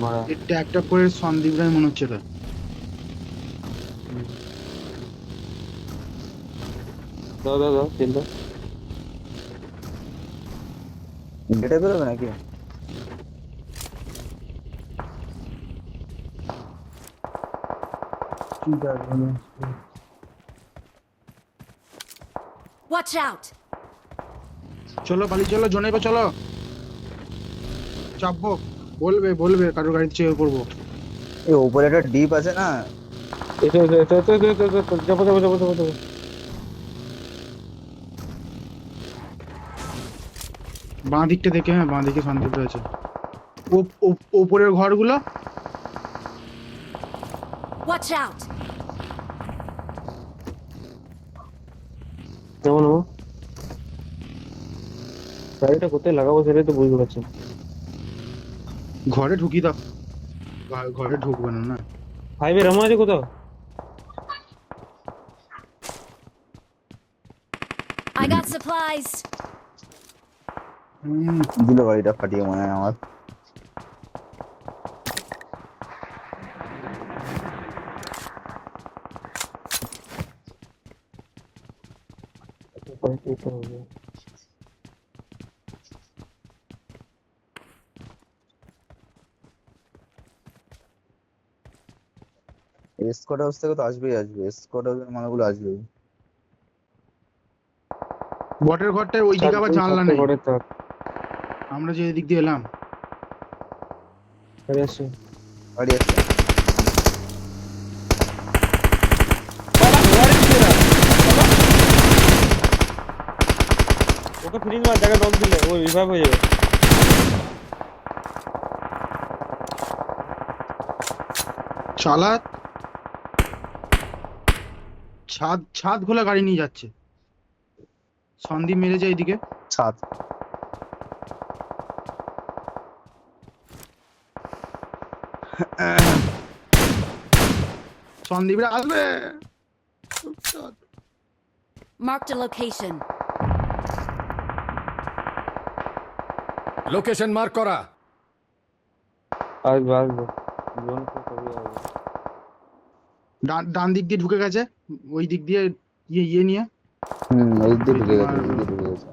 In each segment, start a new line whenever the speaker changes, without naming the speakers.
মারা
এটা একটা করে সন্দীপ রায় মনে হচ্ছে এটা।
দাও দাও দাও তেল দাও।
গেটে বেরোবে নাকি? ঠিক আছে।
Watch out!
চলো পালি চলো জোনে চলো চাপবো। বলবে বলবে কারোর গাড়িতে চেয়ে করবো।
এই উপরে একটা ডিপ আছে না?
এটা এটা এটা এটা এটা এটা যাবো যাবো যাবো যাবো যাবো।
বাঁ দিকটা দেখে, হ্যাঁ বাঁ দিকে সন্দীপ রয়েছে। ওপরের ঘরগুলো
Watch out!
যেমন ও গাড়িটা কোথায় লাগাবো সেটাই তো বুঝতে পারছি না।
ঘরে ঢুকি দাও। ঘরে ঢুকবে না না।
হাইওয়ে রামা আছে কোথাও?
I got supplies.
দিল গাড়িটা ফাটিয়ে মনে হয় আমার। স্কট হাউস থেকে তো আসবেই আসবে, স্কট হাউসের মানুষগুলো আসবেই।
বটের ঘরটায় ওই দিকে আবার জানলা নেই।
ঘরে থাক।
আমরা যে দিক দিয়ে এলাম।
গাড়ি আসছে।
গাড়ি আসছে।
ওকে ফিরিং মার, জায়গা নক দিলে ও রিভাইভ হয়ে যাবে।
চালা ছাদ ছাদ খোলা গাড়ি নিয়ে যাচ্ছে। সন্দীপ মেরে যায় এইদিকে।
ছাদ।
সন্দীপরা আসবে।
Marked a location.
Location mark করা।
আসবে আসবে। জোন তো কবে আসবে?
ডান দিক দিয়ে ঢুকে গেছে। ওই দিক দিয়ে ইয়ে নিয়ে।
ওই দিকে ঢুকে গেছে,
তোমার
ওই দিকে ঢুকে গেছে।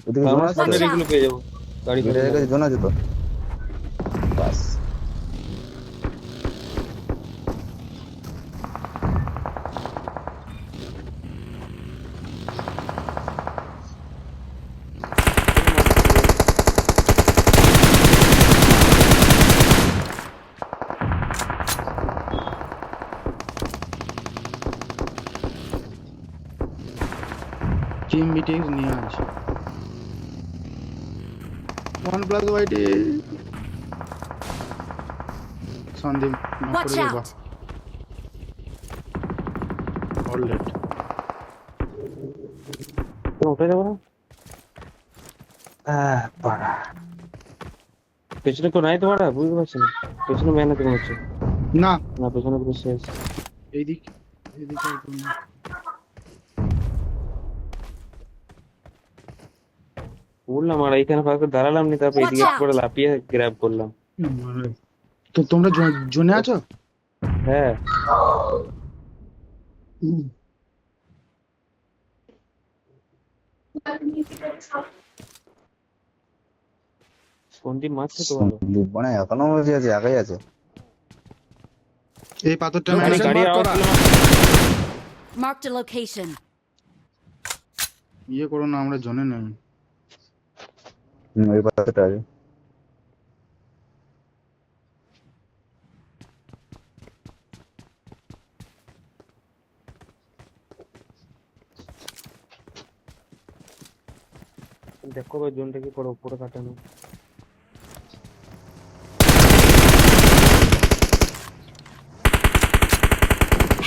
ওদিকে জোন
আমরা
আছে তো?
সামনে এগুলো পেয়ে যাবো। গাড়ি
গেটের কাছে জোন আছে তো? বাস।
টিম মিটিং নিয়ে আসে। OnePlus ওয়াইটি সন্দীপ knock
Watch
করে যাবা।
out!
অলরেড
উঠে যাবো না?
পাড়া।
পেছনে কেউ নাই তো মারা, বুঝতে পারছি না। পেছনে ম্যান আছে মনে হচ্ছে।
না
না পেছনে পুরো শেষ।
এইদিক এইদিকে একদম না।
বললাম আর এইখানে ফাঁকা দাঁড়ালাম নি, তারপর
Watch
এদিকে
out!
করে লাফিয়ে গ্র্যাব করলাম।
তো তোমরা জোনে আছো?
হ্যাঁ সন্দীপ মারছে তো ভালো।
সন্দীপ মানে এখনো বেঁচে আছে, একাই আছে।
এই পাথরটা
আরে
Location
গাড়ি
mark
আওয়াজ
করা।
পেলাম।
Marked a location.
ইয়ে করো না, আমরা জোনে নেই।
ওই পাশটা আছে।
দেখো ভাই জোনটা কি করে উপরে কাটানো।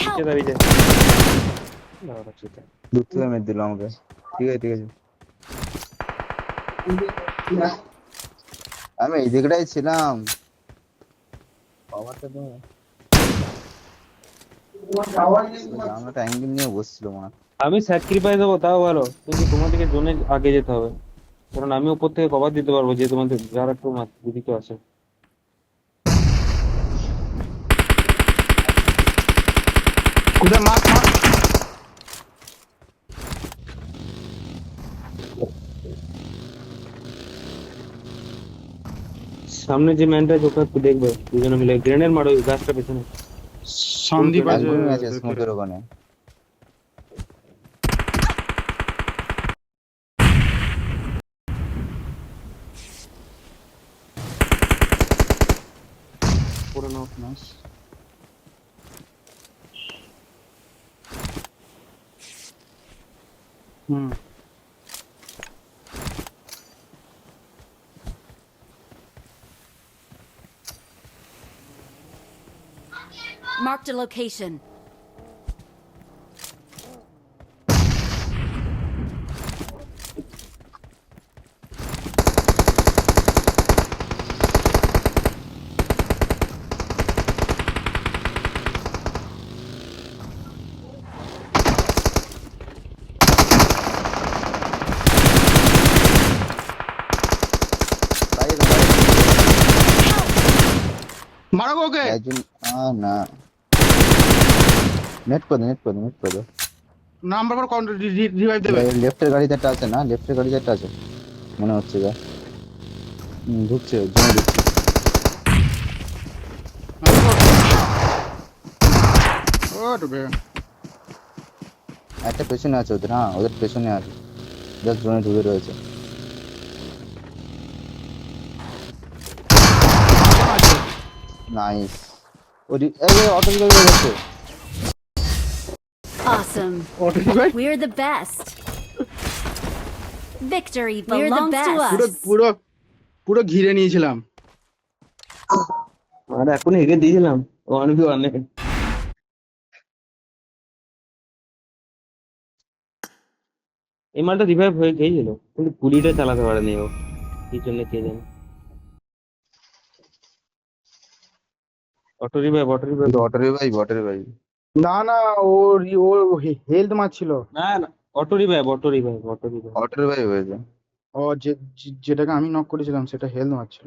নিচে দাঁড়িয়ে যায়। দাঁড়া চিতা।
দূর থেকে মেরে দিল আমাকে। ঠিক আছে ঠিক আছে। আমি এই দিকটাই ছিলাম। পাওয়ারটা তো জানালাটা অ্যাঙ্গেল নিয়ে বসছিল মনে হয়।
আমি স্যাক্রিফাইস দেবো তাও ভালো, কিন্তু তোমাদেরকে জোনে আগে যেতে হবে। কারণ আমি উপর থেকে কভার দিতে পারবো যে তোমাদের যারা একটু যদি কেউ আসে।
কোথায় মার মার
সামনে যে ম্যানটা আছে ওকে একটু দেখবে, দুজনে মিলে গ্রেনেড মারো ওই গাছটা পেছনে।
সন্দীপ আছে
একদমই আছে
দেখে।
স্মোকের ওখানে।
পুরো নাও।
Nice. Hmm
Marked a location.
বাইরে বাইরে।
মারো গো ওকে।
একজন না, নেট করে নেট করে
নাম্বার পর রিভাইভ দেবে।
লেফটের গাড়িতে একটা আছে না, লেফটের গাড়িতে একটা আছে মনে হচ্ছে যা। ঢুকছে জমে ঢুকছে।
ও ডুবে
একটা পেছনে আছে ওদের, হ্যাঁ ওদের পেছনে আছে, জাস্ট জোনে ঢুকে রয়েছে। নাইস। ওই অটো রিভাইভ হয়ে যাচ্ছে।
Awesome.
Auto revive
We're the best. Victory belongs to
পুরো
us.
পুরো পুরো ঘিরে নিয়েছিলাম।
আর এখন হেগে দিয়েছিলাম 1v1 এ। এই মালটা রিভাইভ হয়ে গিয়েছিল কিন্তু গুলিটা চালাতে পারেনি ও, কি জন্য কে জানে।
Auto revive.
না না, ও ও হেলথ মারছিল।
না না, অটো রিভাইভ।
অটো রিভাইভ হয়েছে।
ও যেটাকে আমি নক করেছিলাম সেটা হেলথ মারছিল।